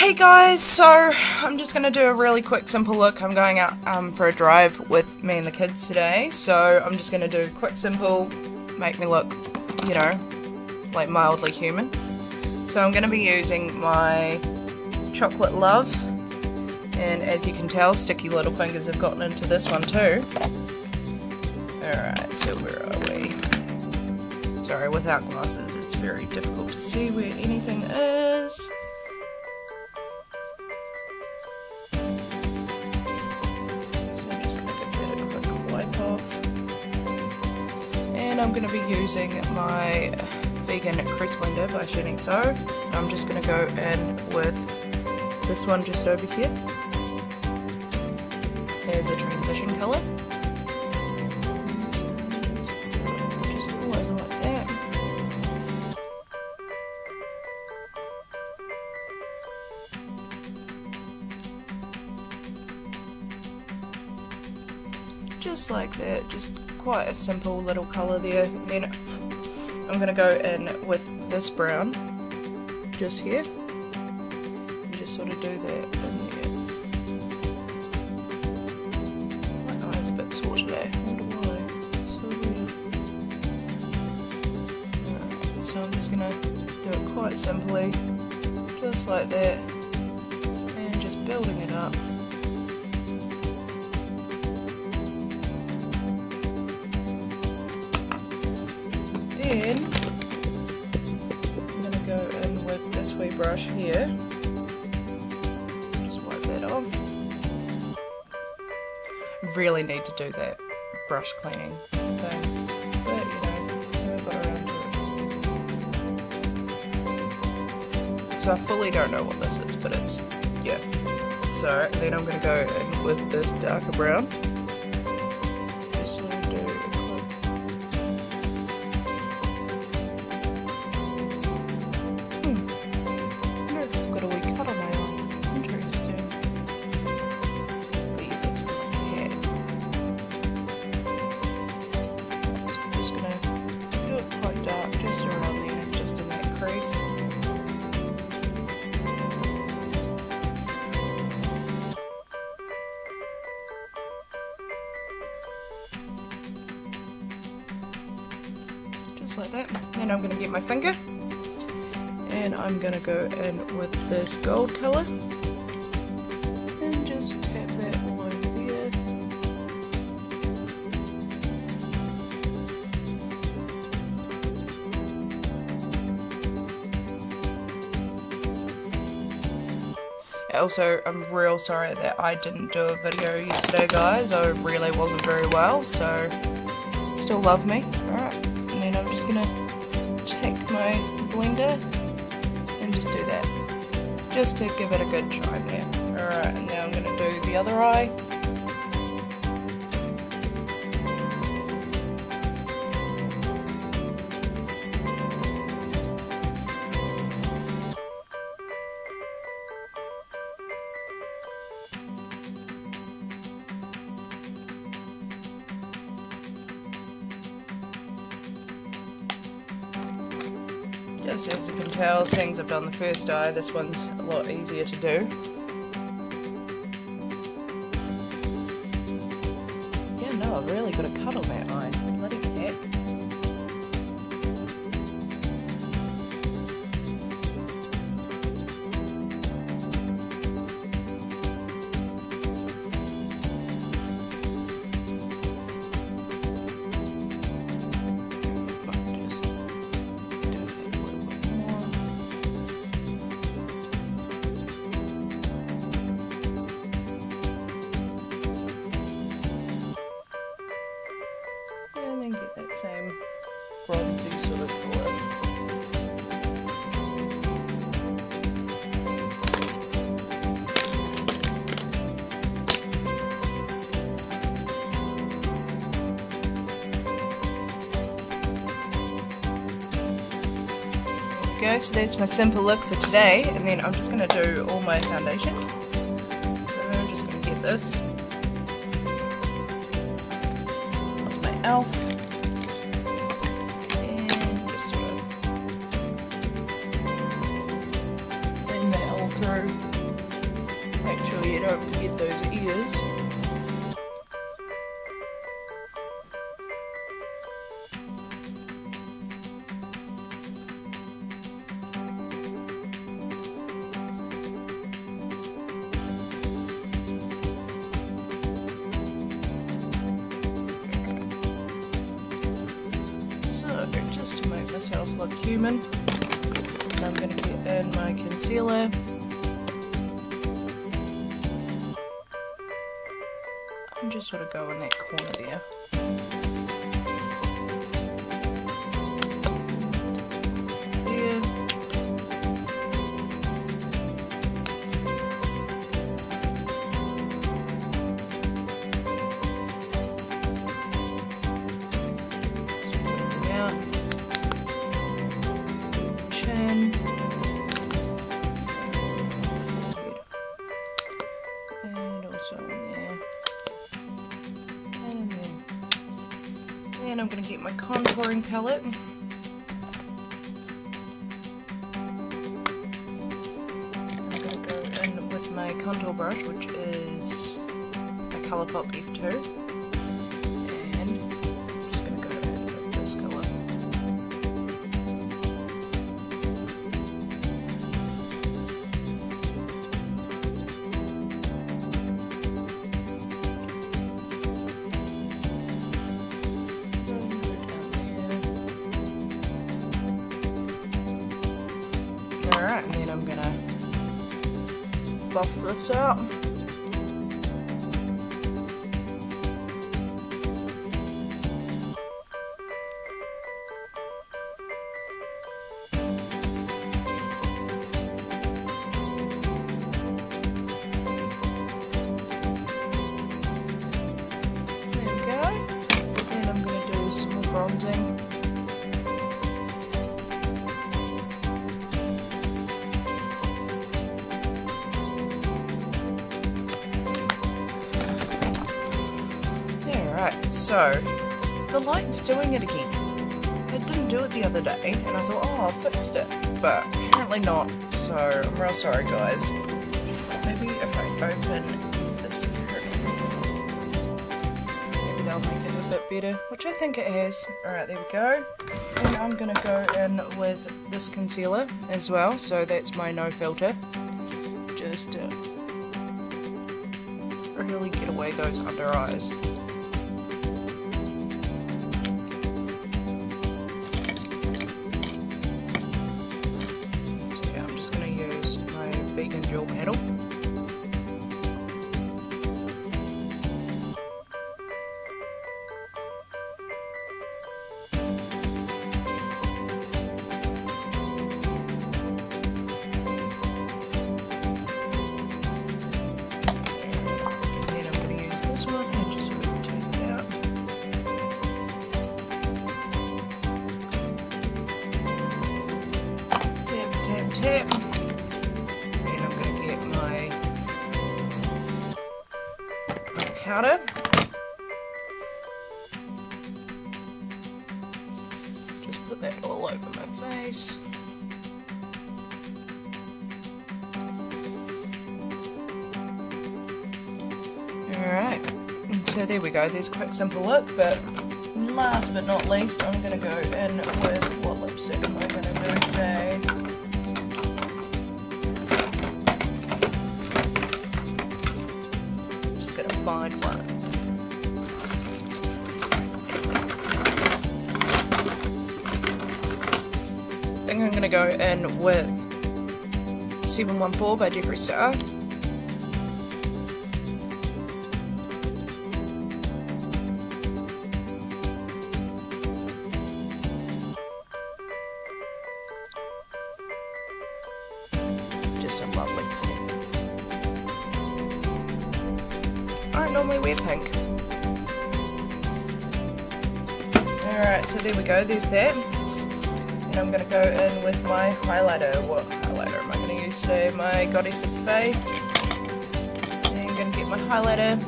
Hey guys, so I'm just going to do a really quick simple look. I'm going out for a drive with me and the kids today, so I'm just going to do quick simple, make me look, you know, like mildly human. So I'm going to be using my Chocolate Love, and as you can tell, sticky little fingers have gotten into this one too. Alright, so where are we? Sorry, without glasses it's very difficult to see where anything is. And I'm going to be using my vegan crease blender by Shining So. I'm just going to go in with this one just over here as a transition colour. Just all over like that. Just like that, just quite a simple little colour there. And then I'm going to go in with this brown just here and just sort of do that in there. My eye's a bit sore today, I wonder why. So weird. Alright, so I'm just going to do it quite simply, just like that, and just building it up. Then I'm going to go in with this wee brush here, just wipe that off. Really need to do that brush cleaning thing, but you know, never got around to it. So I fully don't know what this is, but it's, yeah. So then I'm going to go in with this darker brown. Just sort of do a quick. Just like that. Then I'm going to get my finger and I'm going to go in with this gold colour and just tap that all over there. Also, I'm real sorry that I didn't do a video yesterday, guys. I really wasn't very well, so still love me. Alright. And then I'm just going to take my blender and just do that. Just to give it a good shine there. Alright, and now I'm going to do the other eye. Just as you can tell, seeing I've done the first eye, this one's a lot easier to do. Yeah, no, I've really got a cut on that eye. Bloody cat. And then get that same bronzy sort of colour. There we go, so that's my simple look for today, and then I'm just going to do all my foundation. So I'm just going to get this. That's my e.l.f. and just sort of blend that all through. Yeah, don't forget those ears. So, just to make myself look human, I'm going to get in my concealer. And just sort of go in that corner there. There. Just blending out. Chin. And also in there. And I'm going to get my contouring palette. I'm going to go in with my contour brush, which is a Colourpop F2. And I'm just going to go in with this colour. Alright, and then I'm gonna buff this out. There we go. And I'm gonna do some more bronzing. Alright, so the light's doing it again. It didn't do it the other day, and I thought, oh, I fixed it, but apparently not, so I'm real sorry, guys. Maybe if I open this curtain, maybe that'll make it a bit better, which I think it has. Alright, there we go. And I'm going to go in with this concealer as well, so that's my no filter. Just to really get away those under eyes. Vegan gel panel. Then I'm going to use this one and just sort of take it out. Tap, tap, tap. Powder. Just put that all over my face. Alright, so there we go, there's a quick simple look, but last but not least I'm going to go in with what lipstick am I going to do today? Find one. I think I'm going to go in with 714 by Jeffree Star. Just a lovely pink. I don't normally wear pink. Alright, so there we go, there's that. And I'm going to go in with my highlighter. What highlighter am I going to use today? My Goddess of Faith. And I'm going to get my highlighter.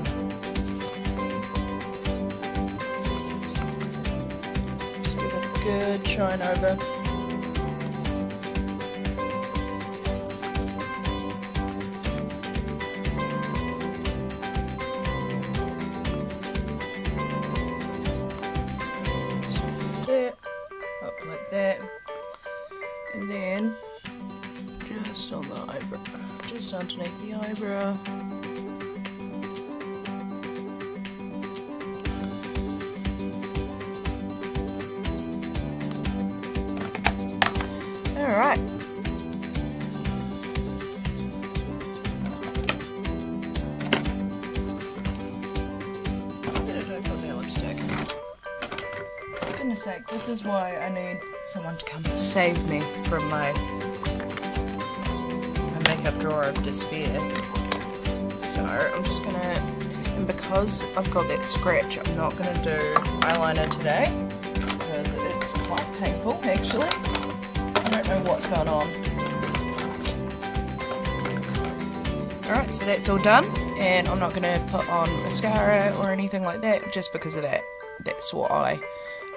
Just give it a good shine over. just on the eyebrow, just underneath the eyebrow. Alright. For goodness sake, this is why I need someone to come and save me from my makeup drawer of despair. So I'm just gonna, and because I've got that scratch, I'm not gonna do eyeliner today because it's quite painful actually. I don't know what's going on. Alright, so that's all done, and I'm not gonna put on mascara or anything like that just because of that sore eye.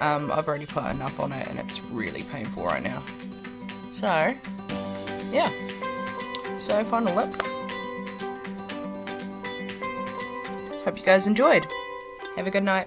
I've already put enough on it and it's really painful right now. So, yeah. So, final look. Hope you guys enjoyed. Have a good night.